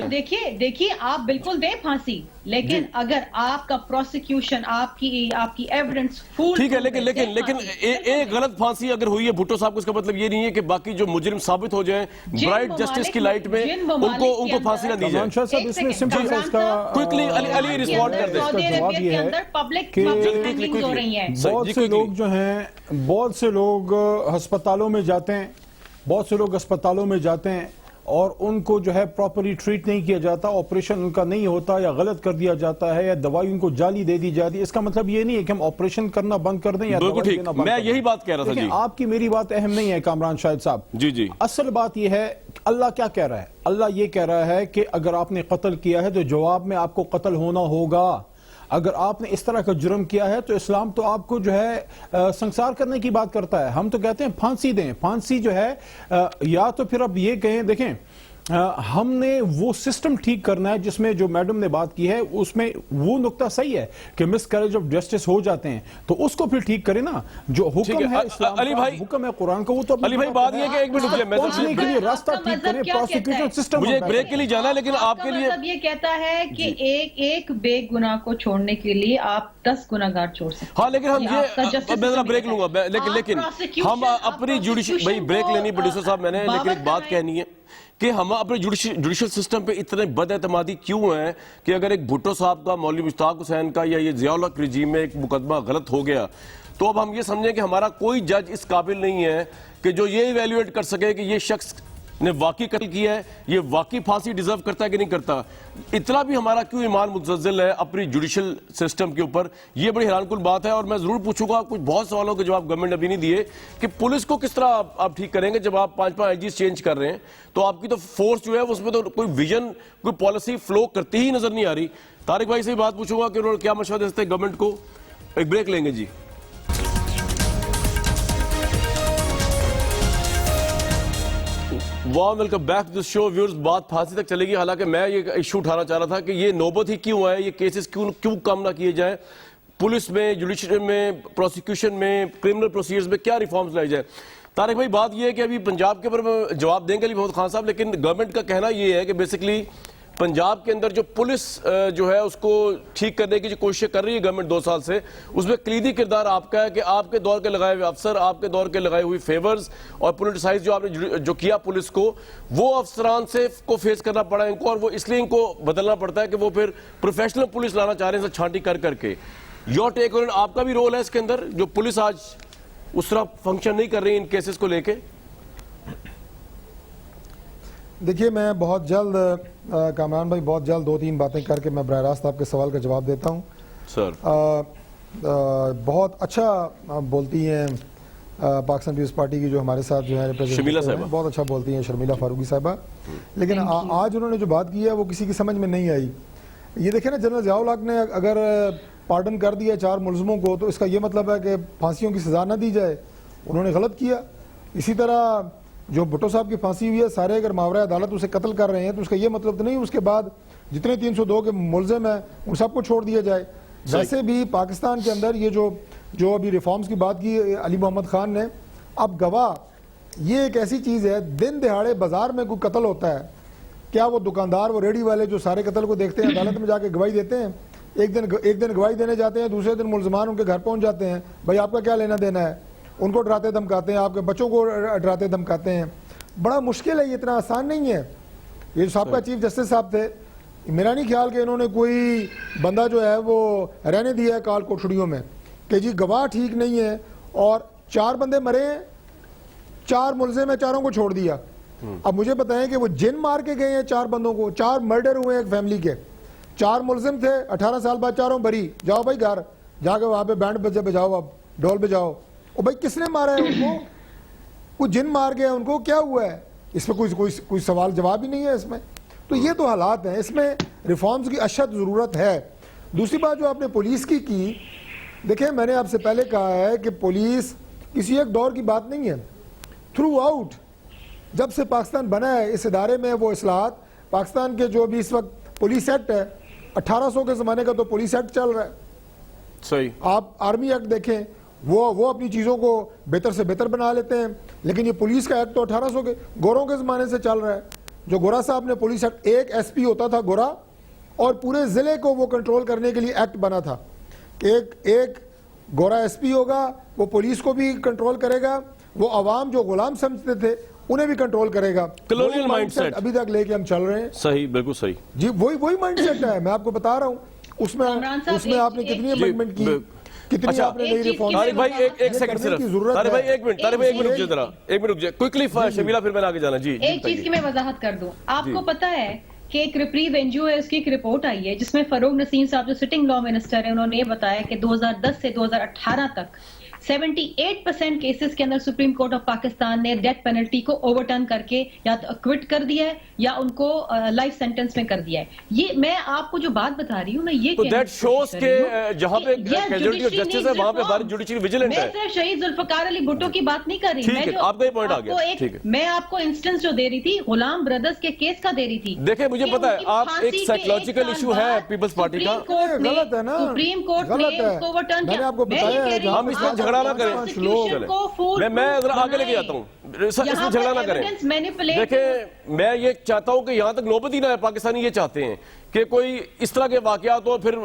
دیکھیے آپ بالکل دیں پھانسی, لیکن اگر آپ کا پروسیکیوشن, آپ کی ایویڈنس فول, ٹھیک ہے, لیکن ایک غلط پھانسی اگر ہوئی ہے بھٹو صاحب کو, اس کا مطلب یہ نہیں ہے کہ باقی جو مجرم ثابت ہو جائیں برائٹ جسٹس کی لائٹ میں ان کو پھانسی نہ دی جائے. شاہ صاحب اس میں سمپل سا اس کا کوئکلی علی رسپونڈ کر دیں. اس کا جواب یہ ہے کہ بہت سے لوگ جو ہیں, بہت سے لوگ ہسپتالوں میں جاتے ہیں اور ان کو جو ہے پراپرلی ٹریٹ نہیں کیا جاتا, آپریشن ان کا نہیں ہوتا یا غلط کر دیا جاتا ہے یا دوائی ان کو جعلی دے دی جاتی ہے. اس کا مطلب یہ نہیں ہے کہ ہم آپریشن کرنا بند کر دیں یا دوائی دینا بند کر دیں. میں یہی بات کہہ رہا تھا. جی آپ کی میری بات اہم نہیں ہے کامران شاہد صاحب. جی اصل بات یہ ہے اللہ کیا کہہ رہا ہے. اللہ یہ کہہ رہا ہے کہ اگر آپ نے قتل کیا ہے تو جواب میں آپ کو قتل ہونا ہوگا. اگر آپ نے اس طرح کا جرم کیا ہے تو اسلام تو آپ کو جو ہے سنسار کرنے کی بات کرتا ہے. ہم تو کہتے ہیں پھانسی دیں. پھانسی جو ہے یا تو پھر اب یہ کہیں, دیکھیں ہم نے وہ سسٹم ٹھیک کرنا ہے جس میں جو میڈم نے بات کی ہے اس میں وہ نقطہ صحیح ہے کہ مس کیریج آف جسٹس ہو جاتے ہیں, تو اس کو پھر ٹھیک کریں نا. جو حکم ہے اسلام کا, حکم ہے قرآن کا, وہ تو علی بھائی بات یہ کہ ایک منٹ پہنچنے کے لیے راستہ ٹھیک کریں. پروسیکیوشن سسٹم, مجھے ایک بریک کے لیے جانا ہے, لیکن آپ کے لیے مطلب یہ کہتا ہے کہ ایک بے گناہ کو چھوڑنے کے لیے آپ 10 گناہگار چھوڑ سکتے ہیں. ہاں, لیکن ہم یہ میں ذرا بریک لوں گا, لیکن ہم اپنی بھائی بریک لینی پروڈیوسر صاحب میں نے, لیکن ایک بات کہنی ہے کہ ہم اپنے جوڈیشل سسٹم پہ اتنے بد اعتمادی کیوں ہیں کہ اگر ایک بھٹو صاحب کا, مولوی مشتاق حسین کا یا یہ ضیاء الحق رجیم میں ایک مقدمہ غلط ہو گیا تو اب ہم یہ سمجھیں کہ ہمارا کوئی جج اس قابل نہیں ہے کہ جو یہ ایویلیویٹ کر سکے کہ یہ شخص نے واقعی قتل کیا ہے, یہ واقعی پھانسی ڈیزرو کرتا ہے کہ نہیں کرتا. اتنا بھی ہمارا کیوں ایمان متزلزل ہے اپنی جوڈیشل سسٹم کے اوپر, یہ بڑی حیران کن بات ہے. اور میں ضرور پوچھوں گا, کچھ بہت سوالوں کے جواب گورنمنٹ ابھی نہیں دیے, کہ پولیس کو کس طرح آپ ٹھیک کریں گے جب آپ 5 آئی جیز چینج کر رہے ہیں, تو آپ کی تو فورس جو ہے اس میں تو کوئی ویژن, کوئی پالیسی فلو کرتی ہی نظر نہیں آ رہی. طارق بھائی سے بھی بات پوچھوں گا کہ انہوں نے کیا مشورہ دیتے ہیں گورنمنٹ کو. ایک بریک لیں گے. جی welcome back to the show. Viewers, بات پھانسی تک چلے گی, حالانکہ میں یہ ایشو اٹھانا چاہ رہا تھا کہ یہ نوبت ہی کیوں ہے, یہ کیسز کیوں کم نہ کیے جائیں, پولیس میں, جوڈیشری میں, پروسیکیوشن میں, کرمنل پروسیجرز میں کیا ریفارمز لائے جائیں. طارق بھائی بات یہ ہے کہ ابھی پنجاب کے اوپر جواب دیں گے علی محمد خان صاحب, لیکن گورنمنٹ کا کہنا یہ ہے کہ بیسکلی پنجاب کے اندر جو پولیس جو ہے اس کو ٹھیک کرنے کی جو کوشش کر رہی ہے گورنمنٹ 2 سال سے, اس میں کلیدی کردار آپ کا ہے کہ آپ کے دور کے لگائے ہوئے افسر, آپ کے دور کے لگائے ہوئی فیورز اور پولیٹیسائز جو آپ نے جو کیا پولیس کو, وہ افسران سے کو فیس کرنا پڑا ان کو, اور وہ اس لیے ان کو بدلنا پڑتا ہے کہ وہ پھر پروفیشنل پولیس لانا چاہ رہے ہیں چھانٹی کر کے. یور ٹیک آن, آپ کا بھی رول ہے اس کے اندر, جو پولیس آج اس طرح فنکشن نہیں کر رہی ان کیسز کو لے کے. دیکھیے میں بہت جلد, کامران بھائی بہت جلد 2-3 باتیں کر کے میں براہ راست آپ کے سوال کا جواب دیتا ہوں. سر بہت اچھا بولتی ہیں پاکستان پیپلز پارٹی کی جو ہمارے ساتھ جو ہے شرمیلا صاحبہ بہت اچھا بولتی ہیں شرمیلا فاروقی صاحبہ، لیکن آج انہوں نے جو بات کی ہے وہ کسی کی سمجھ میں نہیں آئی. یہ دیکھیں نا، جنرل ضیاء الحق نے اگر پارڈن کر دیا 4 ملزموں کو تو اس کا یہ مطلب ہے کہ پھانسیوں کی سزا نہ دی جائے. انہوں نے غلط کیا. اسی طرح جو بھٹو صاحب کی پھانسی ہوئی ہے، سارے اگر ماورائے عدالت اسے قتل کر رہے ہیں تو اس کا یہ مطلب تو نہیں اس کے بعد جتنے 302 کے ملزم ہیں ان سب کو چھوڑ دیا جائے. ویسے بھی پاکستان کے اندر یہ جو ابھی ریفارمز کی بات کی علی محمد خان نے، اب گواہ یہ ایک ایسی چیز ہے، دن دہاڑے بازار میں کوئی قتل ہوتا ہے، کیا وہ دکاندار، وہ ریڑھی والے جو سارے قتل کو دیکھتے ہیں عدالت میں جا کے گواہی دیتے ہیں؟ ایک دن گواہی دینے جاتے ہیں، دوسرے دن ملزمان ان کے گھر پہنچ جاتے ہیں، بھائی آپ کا کیا لینا دینا ہے، ان کو ڈراتے دھمکاتے ہیں، آپ کے بچوں کو ڈراتے دھمکاتے ہیں. بڑا مشکل ہے، یہ اتنا آسان نہیں ہے. یہ جو سابقہ چیف جسٹس صاحب تھے، میرا نہیں خیال کہ انہوں نے کوئی بندہ جو ہے وہ رہنے دیا ہے کال کوٹھڑیوں میں کہ جی گواہ ٹھیک نہیں ہے اور 4 بندے مرے ہیں، 4 ملزم ہیں، 4 کو چھوڑ دیا. اب مجھے بتائیں کہ وہ جن مار کے گئے ہیں 4 بندوں کو، 4 مرڈر ہوئے ہیں ایک فیملی کے، 4 ملزم تھے، 18 سال بعد 4 بری. جاؤ بھائی گھر جا کے وہاں پہ بینڈ بجاؤ، اب ڈھول بجاؤ. اور بھائی کس نے مارا ہے ان کو؟ کوئی جن مار گیا ان کو، کیا ہوا ہے؟ اس میں کوئی سوال جواب ہی نہیں ہے اس میں. تو یہ تو حالات ہیں، اس میں ریفارمز کی اشد ضرورت ہے. دوسری بات جو آپ نے پولیس کی دیکھیں، میں نے آپ سے پہلے کہا ہے کہ پولیس کسی ایک دور کی بات نہیں ہے. تھرو آؤٹ جب سے پاکستان بنا ہے اس ادارے میں وہ اصلاحات، پاکستان کے جو بھی اس وقت پولیس ایکٹ ہے، 1800 کے زمانے کا تو پولیس ایکٹ چل رہا ہے. صحیح. آپ آرمی ایکٹ دیکھیں، وہ اپنی چیزوں کو بہتر سے بہتر بنا لیتے ہیں، لیکن یہ پولیس کا ایکٹ تو 1800 کے گوروں کے زمانے سے چل رہا ہے. جو گورا صاحب نے پولیس ایکٹ، ایک ایس پی ہوتا تھا گورا، اور پورے ضلع کو وہ کنٹرول کرنے کے لیے ایکٹ بنا تھا کہ ایک گورا ایس پی ہوگا، وہ پولیس کو بھی کنٹرول کرے گا، وہ عوام جو غلام سمجھتے تھے انہیں بھی کنٹرول کرے گا. کلونیل مائنڈ سیٹ ابھی تک لے کے ہم چل رہے ہیں. صحیح، بالکل صحیح جی وہی مائنڈ سیٹ ہے، میں آپ کو بتا رہا ہوں. اس میں آپ نے کتنی امینڈمنٹ کی، کتنی آپ نے نئی ریفارم. طارق بھائی ایک سیکنڈ صرف، طارق بھائی ایک منٹ رک جائے ذرا، ایک منٹ رک جائے کوئکلی. شمیلہ پھر میں نے آگے جانا. جی ایک چیز کی میں وضاحت کر دوں. آپ کو پتا ہے کہ ایک ریپریو این جی او ہے، اس کی ایک رپورٹ آئی ہے جس میں فروغ نسیم صاحب جو سٹنگ لا منسٹر ہیں، انہوں نے یہ بتایا کہ 2010 سے 2018 تک 78% کیسز کے اندر سپریم کورٹ آف پاکستان نے ڈیتھ پینلٹی کو اوور ٹرن کر کے یا تو اکوٹ کر دیا ہے یا ان کو لائف سینٹنس میں کر دیا ہے. یہ میں آپ کو جو بات بتا رہی ہوں نا، یہ دیٹ شوز کہ جہاں پہ کیجوالٹی آف جسٹس ہے وہاں پہ ہماری جوڈیشری ویجیلنٹ ہے. میں صرف شہید ذوالفقار علی بھٹو کی بات نہیں کر رہی، آپ کا یہ پوائنٹ آ گیا. میں آپ کو انسٹنس جو دے رہی تھی غلام بردرز کے کیس کا دے رہی تھی. دیکھیں مجھے پتا ہے آپ ایک سائیکولوجیکل ایشو ہے پیپلز پارٹی کا. غلط ہے نا، سپریم کورٹ نے اس کو اوور ٹرن کیا. میں نے آپ کو بتایا ہم اس میں جھگڑا نہ کریں، میں ذرا آگے لے کے جاتا ہوں، اس میں جھگڑا نہ کریں. دیکھیں میں یہ چاہتا ہوں کہ یہاں تک نوبت ہی نہ ہے. پاکستانی یہ چاہتے ہیں کہ کوئی اس طرح کے واقعات ہو پھر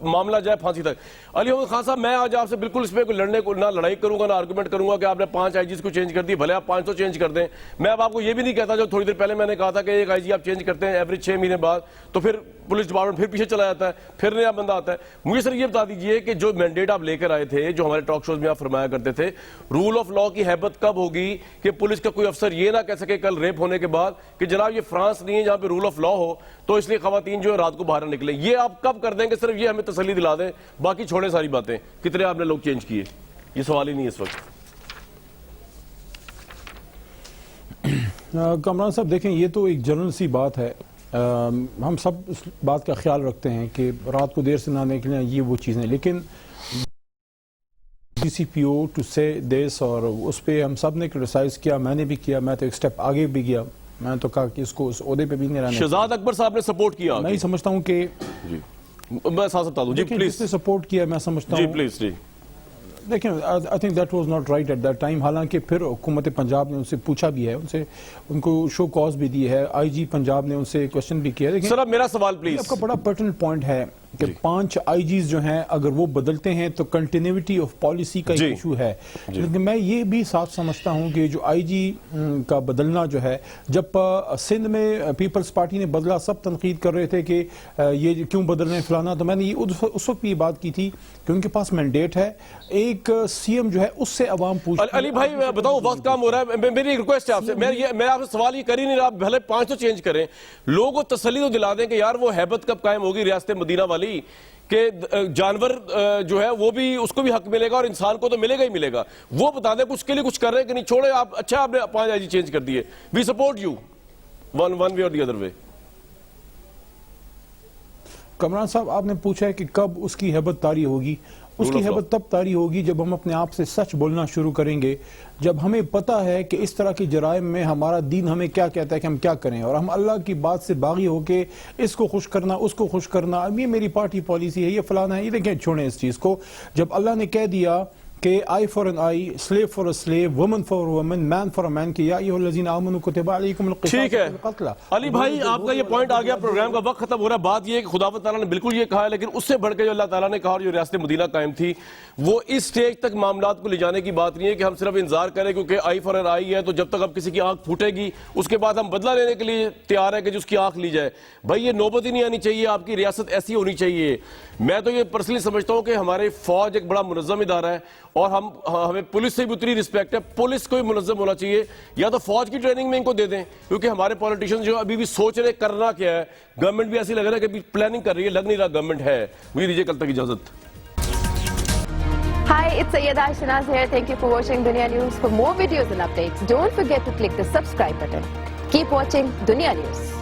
معاملہ جائے پھانسی تک. علی محمد خان صاحب، میں آج آپ سے بالکل اس پہ لڑنے کو نہ لڑائی کروں گا نہ آرگومنٹ کروں گا کہ آپ نے 5 آئی جیز کو چینج کر دی، بھلے آپ 500 چینج کر دیں. میں اب آپ کو یہ بھی نہیں کہتا جو تھوڑی دیر پہلے میں نے کہا تھا کہ ایک آئی جی آپ چینج کرتے ہیں ایوریج 6 مہینے بعد تو پھر پولیس ڈپارٹمنٹ پھر پیچھے چلا جاتا ہے، پھر نیا بندہ آتا ہے. مجھے سر یہ بتا دیجئے کہ جو مینڈیٹ آپ لے کر آئے تھے، جو ہمارے ٹاک شوز میں آپ فرمایا کرتے تھے، رول آف لا کی ہیبت کب ہوگی کہ پولیس کا کوئی افسر یہ نہ کہہ سکے کل ریپ ہونے کے بعد کہ جناب یہ فرانس نہیں ہے جہاں پہ رول آف لا ہو تو اس لیے خواتین جو ہے رات کو باہر نکلیں. یہ آپ کب کر دیں گے؟ صرف یہ ہمیں تسلی دلا دیں، باقی چھوڑیں ساری باتیں. کتنے آپ نے لوگ چینج کیے، یہ سوال ہی نہیں ہے اس وقت. کامران صاحب دیکھیں، یہ تو ایک جنرل سی بات ہے. ہم سب اس بات کا خیال رکھتے ہیں کہ رات کو دیر سے نہ نکلیں، یہ وہ چیزیں، لیکن D C P O to سے دیس اور اس پہ ہم سب نے کرٹیسائز کیا، میں نے بھی کیا، میں تو ایک سٹیپ آگے بھی گیا. میں تو کہا کہ اس کو اس عہدے پہ بھی نہیں رہنا. شہزاد اکبر صاحب نے سپورٹ کیا. میں سمجھتا ہوں کہ جی میں ساتھ بتا دوں. جی پلیز. جس نے سپورٹ کیا میں سمجھتا ہوں. جی پلیز. جی دیکھیں I think that was not right at that time. حالانکہ پھر حکومت پنجاب نے ان سے پوچھا بھی ہے، ان کو شو کاز بھی دی ہے، آئی جی پنجاب نے ان سے کوشچن بھی کیا. دیکھیں سر اب میرا سوال پلیز. آپ کا بڑا پرٹنل پوائنٹ ہے کہ 5 آئی جیز جو ہیں اگر وہ بدلتے ہیں تو کنٹینیوٹی آف پالیسی کا ایک ایشو ہے. لیکن میں یہ بھی صاف سمجھتا ہوں کہ جو آئی جی کا بدلنا جو ہے، جب سندھ میں پیپلز پارٹی نے بدلا سب تنقید کر رہے تھے کہ یہ کیوں بدل رہے ہیں فلانا، تو میں نے اس وقت بھی یہ بات کی تھی کہ ان کے پاس مینڈیٹ ہے. ایک سی ایم جو ہے اس سے عوام پوچھتے. علی بھائی میں بتاؤں وقت کام ہو رہا ہے، میری ایک ریکویسٹ ہے آپ سے. میں آپ سے سوال یہ کر ہی نہیں رہا، بھلے 500 چینج کریں، لوگوں کو تسلی تو دلا دیں کہ یار وہ ہیبت کب قائم ہوگی ریاست مدینہ والی کہ جانور جو ہے وہ بھی اس کو بھی حق ملے گا اور انسان کو تو ملے گا ہی ملے گا. وہ بتا دیں اس کے لیے کچھ کر رہے ہیں کہ نہیں. چھوڑے آپ, اچھا آپ نے 5 آئی جی چینج کر دیے. We support you one way اور دی ادر وے. کامران صاحب آپ نے پوچھا ہے کہ کب اس کی ہیبت طاری ہوگی. اس کی ہیبت تب طاری ہوگی جب ہم اپنے آپ سے سچ بولنا شروع کریں گے, جب ہمیں پتہ ہے کہ اس طرح کی جرائم میں ہمارا دین ہمیں کیا کہتا ہے کہ ہم کیا کریں, اور ہم اللہ کی بات سے باغی ہو کے اس کو خوش کرنا اس کو خوش کرنا, اب یہ میری پارٹی پالیسی ہے, یہ فلانا ہے, یہ دیکھیں چھوڑیں اس چیز کو. جب اللہ نے کہہ دیا کہ eye for an eye, slave for a slave, woman for woman, man for a man, کہ یا ایھا الذین آمنوا کتب علیکم القصاص ٹھیک ہے فی القتل. علی بھائی, آپ کا یہ پوائنٹ آ گیا, پروگرام کا وقت ختم ہو رہا ہے. بات یہ ہے کہ خداوند تعالیٰ نے بالکل یہ کہا ہے, لیکن اس سے بڑھ کے جو اللہ تعالیٰ نے کہا اور جو ریاست مدینہ قائم تھی وہ اس سٹیج تک معاملات کو لے جانے کی بات نہیں ہے کہ ہم صرف انتظار کریں کیونکہ آئی فار این آئی ہے تو جب تک اب کسی کی آنکھ پھوٹے گی اس کے بعد ہم بدلہ لینے کے لیے تیار ہے کہ جو اس کی آنکھ لی جائے. بھائی یہ نوبت ہی نہیں آنی چاہیے. آپ کی ریاست ایسی ہونی چاہیے. میں تو یہ پرسنلی سمجھتا ہوں کہ ہمارے فوج ایک بڑا منظم ادارہ ہے اور ہمیں پولیس سے بھی اتنی رسپیکٹ ہے. پولیس کو بھی منظم ہونا چاہیے, یا تو فوج کی ٹریننگ میں ان کو دے دیں, کیونکہ ہمارے پولیٹیشین جو ابھی بھی سوچ رہے کرنا کیا ہے. گورنمنٹ بھی ایسی لگ رہا ہے کہ پلاننگ کر رہی ہے, لگ نہیں رہا گورنمنٹ ہے. مجھے دیجیے کل تک اجازت. Hi, it's Sayyeda Shanaz here. Thank you for watching Dunya News. For more videos and updates, don't forget to click the subscribe button. Keep watching Dunya News.